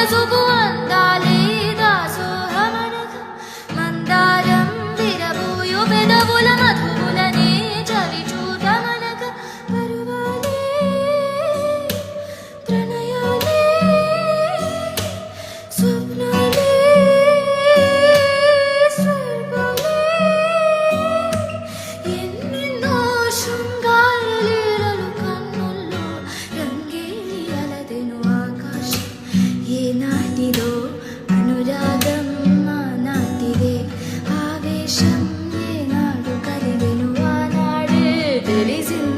పసుపు అందాలే దాసోహమనగా మందారం విరబూయు పెదవుల మధువులనే చవి చూడమనగా పరువాలే ప్రణయాలే స్వప్నాలే స్వర్గాలే ఎన్నెన్నో శృంగార లీలలు కన్నుల్లో రంగేలి అలదెను ఆకాశం ఏనాటిదో అనురాగం ఆనాటిదే ఆవేశం ఏనాడు కలిగెను ఆనాడే తెలిసింది